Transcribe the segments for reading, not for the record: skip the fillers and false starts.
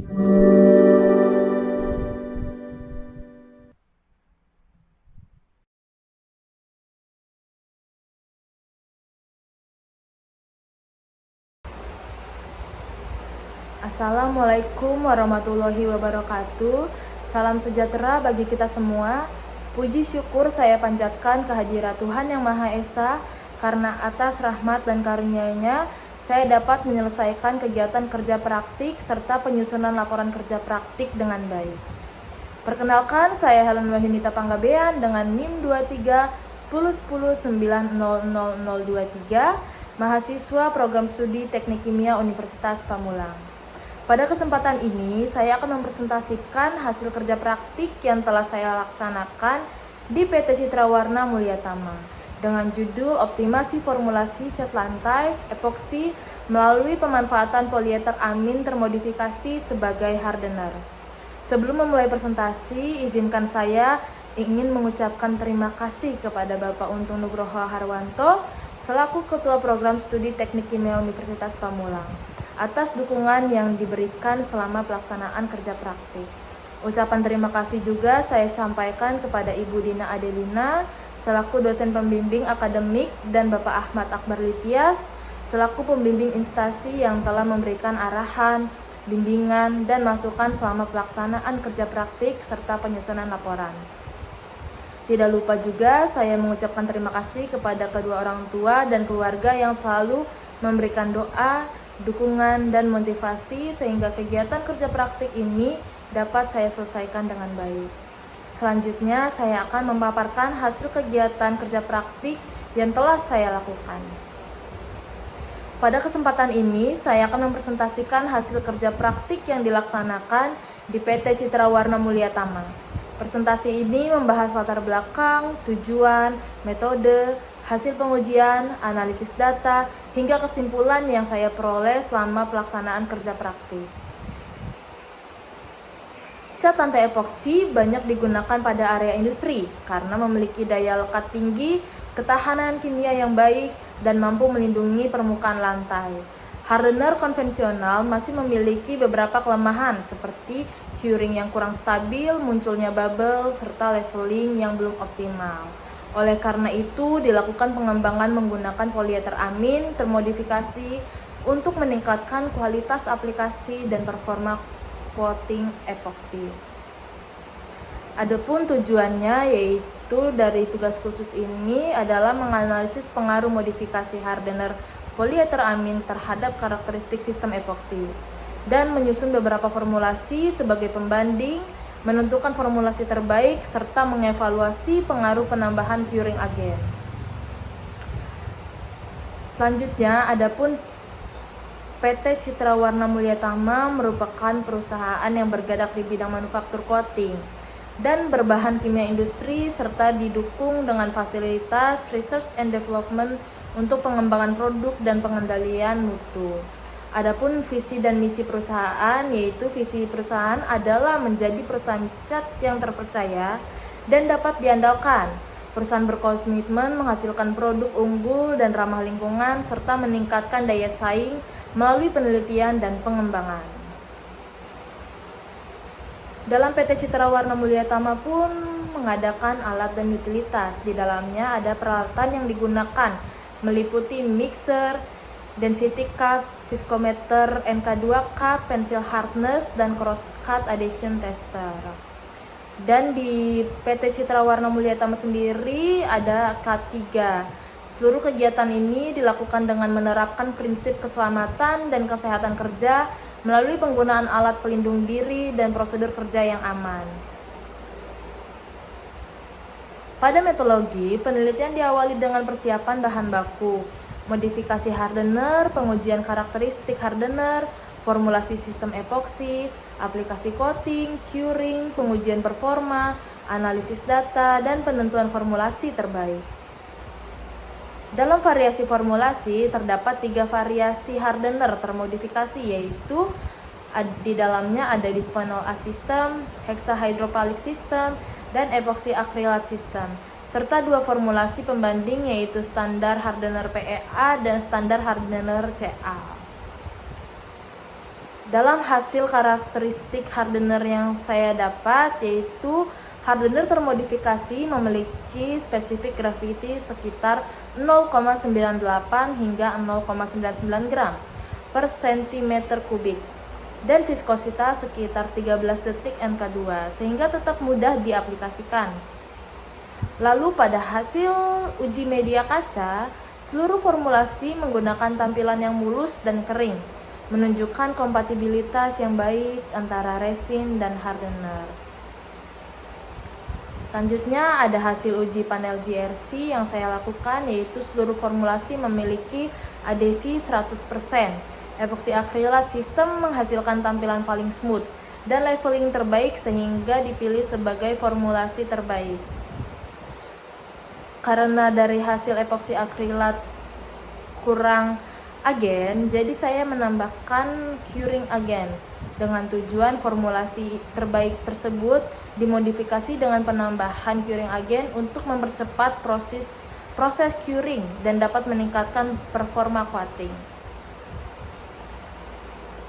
Assalamualaikum warahmatullahi wabarakatuh. Salam sejahtera bagi kita semua. Puji syukur saya panjatkan kehadirat Tuhan Yang Maha Esa, karena atas rahmat dan karunia-Nya saya dapat menyelesaikan kegiatan kerja praktik serta penyusunan laporan kerja praktik dengan baik. Perkenalkan, saya Helen Wahyunita Panggabean dengan NIM 23 10 10 9000023, mahasiswa program studi Teknik Kimia Universitas Pamulang. Pada kesempatan ini, saya akan mempresentasikan hasil kerja praktik yang telah saya laksanakan di PT Citra Warna Mulia Tama dengan judul Optimasi Formulasi Cat Lantai Epoksi melalui pemanfaatan polieter amin termodifikasi sebagai hardener. Sebelum memulai presentasi, izinkan saya ingin mengucapkan terima kasih kepada Bapak Untung Nugroho Harwanto selaku Ketua Program Studi Teknik Kimia Universitas Pamulang atas dukungan yang diberikan selama pelaksanaan kerja praktik. Ucapan terima kasih juga saya sampaikan kepada Ibu Dina Adelina selaku dosen pembimbing akademik dan Bapak Ahmad Akbar Litias selaku pembimbing instansi yang telah memberikan arahan, bimbingan, dan masukan selama pelaksanaan kerja praktik serta penyusunan laporan. Tidak lupa juga saya mengucapkan terima kasih kepada kedua orang tua dan keluarga yang selalu memberikan doa, dukungan, dan motivasi sehingga kegiatan kerja praktik ini dapat saya selesaikan dengan baik. Selanjutnya, saya akan memaparkan hasil kegiatan kerja praktik yang telah saya lakukan. Pada kesempatan ini, saya akan mempresentasikan hasil kerja praktik yang dilaksanakan di PT Citra Warna Mulia Tama. Presentasi ini membahas latar belakang, tujuan, metode, hasil pengujian, analisis data, hingga kesimpulan yang saya peroleh selama pelaksanaan kerja praktik. Cat lantai epoksi banyak digunakan pada area industri karena memiliki daya lekat tinggi, ketahanan kimia yang baik, dan mampu melindungi permukaan lantai. Hardener konvensional masih memiliki beberapa kelemahan seperti curing yang kurang stabil, munculnya bubble, serta leveling yang belum optimal. Oleh karena itu, dilakukan pengembangan menggunakan polieter amin termodifikasi untuk meningkatkan kualitas aplikasi dan performa coating epoksi. Adapun tujuannya yaitu dari tugas khusus ini adalah menganalisis pengaruh modifikasi hardener polieter amin terhadap karakteristik sistem epoksi dan menyusun beberapa formulasi sebagai pembanding, menentukan formulasi terbaik, serta mengevaluasi pengaruh penambahan curing agen. Selanjutnya, adapun PT Citra Warna Mulia Tama merupakan perusahaan yang bergerak di bidang manufaktur coating dan berbahan kimia industri serta didukung dengan fasilitas research and development untuk pengembangan produk dan pengendalian mutu. Adapun visi dan misi perusahaan, yaitu visi perusahaan adalah menjadi perusahaan cat yang terpercaya dan dapat diandalkan. Perusahaan berkomitmen menghasilkan produk unggul dan ramah lingkungan serta meningkatkan daya saing melalui penelitian dan pengembangan. Dalam PT Citra Warna Mulia Tama pun mengadakan alat dan utilitas. Di dalamnya ada peralatan yang digunakan meliputi mixer, density cup, viscometer, NK2 cup, pencil hardness, dan cross cut adhesion tester. Dan di PT Citra Warna Mulia Tama sendiri ada K3. Seluruh kegiatan ini dilakukan dengan menerapkan prinsip keselamatan dan kesehatan kerja melalui penggunaan alat pelindung diri dan prosedur kerja yang aman. Pada metodologi, penelitian diawali dengan persiapan bahan baku, modifikasi hardener, pengujian karakteristik hardener, formulasi sistem epoksi, aplikasi coating, curing, pengujian performa, analisis data, dan penentuan formulasi terbaik. Dalam variasi formulasi, terdapat 3 variasi hardener termodifikasi, yaitu di dalamnya ada bisphenol A system, hexahydropalic system, dan epoxy acrylate system, serta 2 formulasi pembanding yaitu standar hardener PEA dan standar hardener CA. Dalam hasil karakteristik hardener yang saya dapat, yaitu hardener termodifikasi memiliki spesifik gravity sekitar 0,98 hingga 0,99 gram per cm kubik dan viskositas sekitar 13 detik NK2 sehingga tetap mudah diaplikasikan. Lalu pada hasil uji media kaca, seluruh formulasi menggunakan tampilan yang mulus dan kering, menunjukkan kompatibilitas yang baik antara resin dan hardener. Selanjutnya ada hasil uji panel GRC yang saya lakukan, yaitu seluruh formulasi memiliki adhesi 100%. Epoxy akrilat sistem menghasilkan tampilan paling smooth dan leveling terbaik sehingga dipilih sebagai formulasi terbaik. Karena dari hasil epoxy akrilat kurang agen, jadi saya menambahkan curing agen dengan tujuan formulasi terbaik tersebut dimodifikasi dengan penambahan curing agen untuk mempercepat proses curing dan dapat meningkatkan performa coating.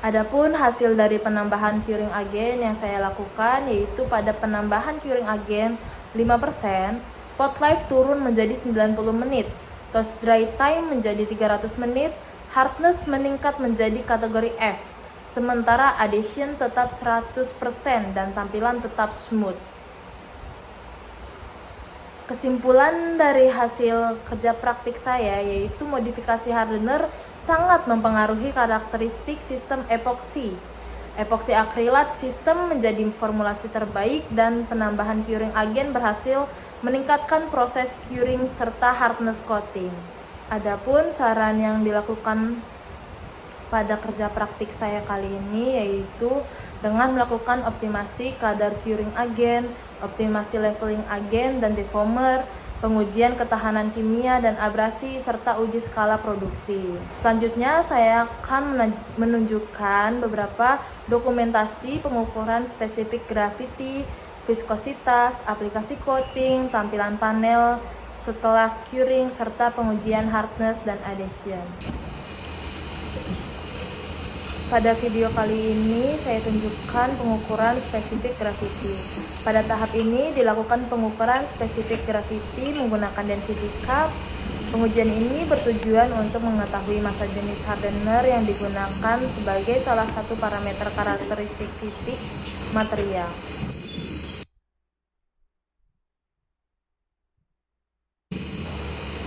Adapun hasil dari penambahan curing agen yang saya lakukan, yaitu pada penambahan curing agen 5%, pot life turun menjadi 90 menit, toast dry time menjadi 300 menit, hardness meningkat menjadi kategori F, sementara adhesion tetap 100% dan tampilan tetap smooth. Kesimpulan dari hasil kerja praktik saya yaitu modifikasi hardener sangat mempengaruhi karakteristik sistem epoksi. Epoxy akrilat sistem menjadi formulasi terbaik dan penambahan curing agen berhasil meningkatkan proses curing serta hardness coating. Adapun saran yang dilakukan pada kerja praktik saya kali ini yaitu dengan melakukan optimasi kadar curing agen, optimasi leveling agen dan defoamer, pengujian ketahanan kimia dan abrasi, serta uji skala produksi. Selanjutnya saya akan menunjukkan beberapa dokumentasi pengukuran spesifik gravity, viskositas, aplikasi coating, tampilan panel setelah curing, serta pengujian hardness dan adhesion. Pada video kali ini saya tunjukkan pengukuran spesifik gravity. Pada tahap ini dilakukan pengukuran spesifik gravity menggunakan density cup. Pengujian ini bertujuan untuk mengetahui massa jenis hardener yang digunakan sebagai salah satu parameter karakteristik fisik material.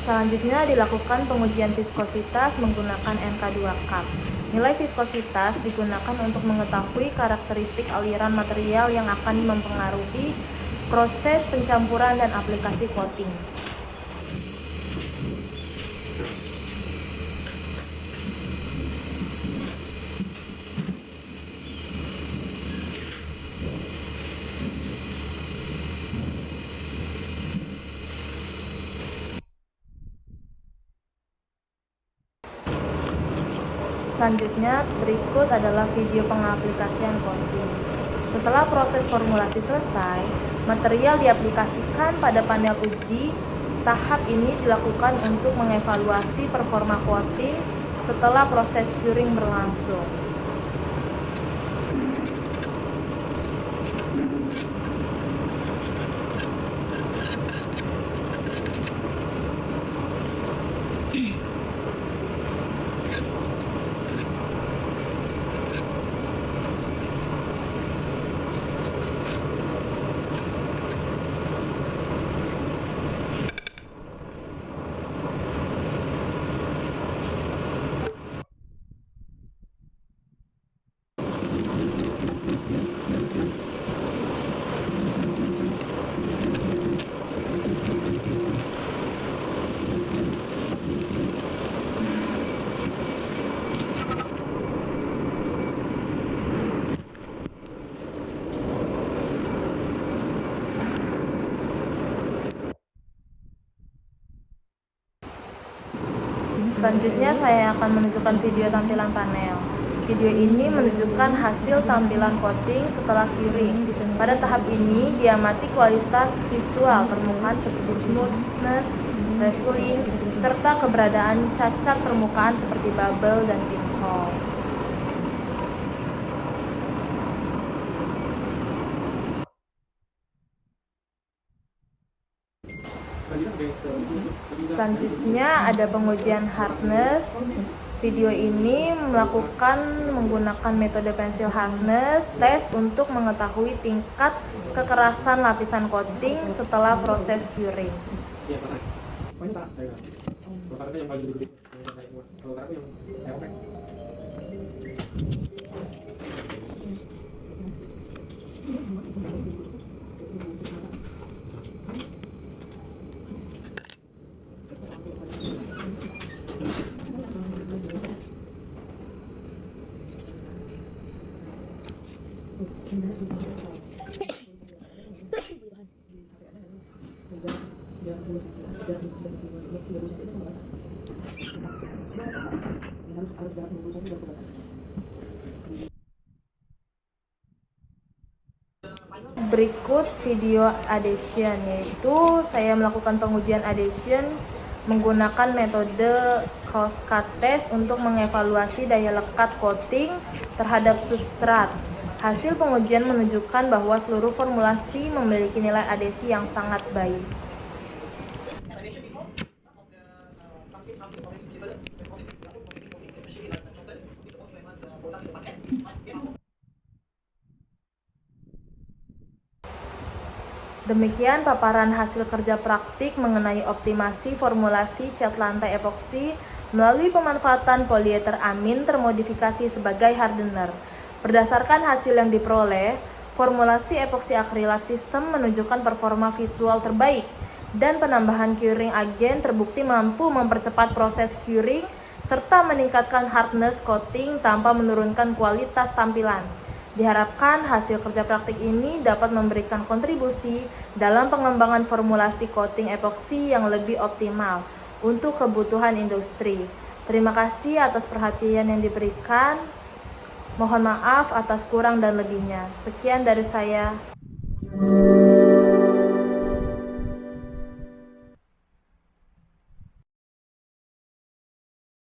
Selanjutnya dilakukan pengujian viskositas menggunakan NK2 cup. Nilai viskositas digunakan untuk mengetahui karakteristik aliran material yang akan mempengaruhi proses pencampuran dan aplikasi coating. Selanjutnya, berikut adalah video pengaplikasian coating. Setelah proses formulasi selesai, material diaplikasikan pada panel uji. Tahap ini dilakukan untuk mengevaluasi performa coating setelah proses curing berlangsung. Selanjutnya saya akan menunjukkan video tampilan panel. Video ini menunjukkan hasil tampilan coating setelah curing. Pada tahap ini diamati kualitas visual permukaan seperti smoothness, leveling, serta keberadaan cacat permukaan seperti bubble dan pinhole. Selanjutnya ada pengujian hardness. Video ini menggunakan metode pensil hardness test untuk mengetahui tingkat kekerasan lapisan coating setelah proses curing. Berikut video adhesion, yaitu saya melakukan pengujian adhesion menggunakan metode crosscut test untuk mengevaluasi daya lekat coating terhadap substrat. Hasil pengujian menunjukkan bahwa seluruh formulasi memiliki nilai adhesi yang sangat baik. Demikian paparan hasil kerja praktik mengenai optimasi formulasi cat lantai epoksi melalui pemanfaatan polieter amin termodifikasi sebagai hardener. Berdasarkan hasil yang diperoleh, formulasi epoksi akrilat sistem menunjukkan performa visual terbaik dan penambahan curing agen terbukti mampu mempercepat proses curing serta meningkatkan hardness coating tanpa menurunkan kualitas tampilan. Diharapkan hasil kerja praktik ini dapat memberikan kontribusi dalam pengembangan formulasi coating epoksi yang lebih optimal untuk kebutuhan industri. Terima kasih atas perhatian yang diberikan. Mohon maaf atas kurang dan lebihnya. Sekian dari saya.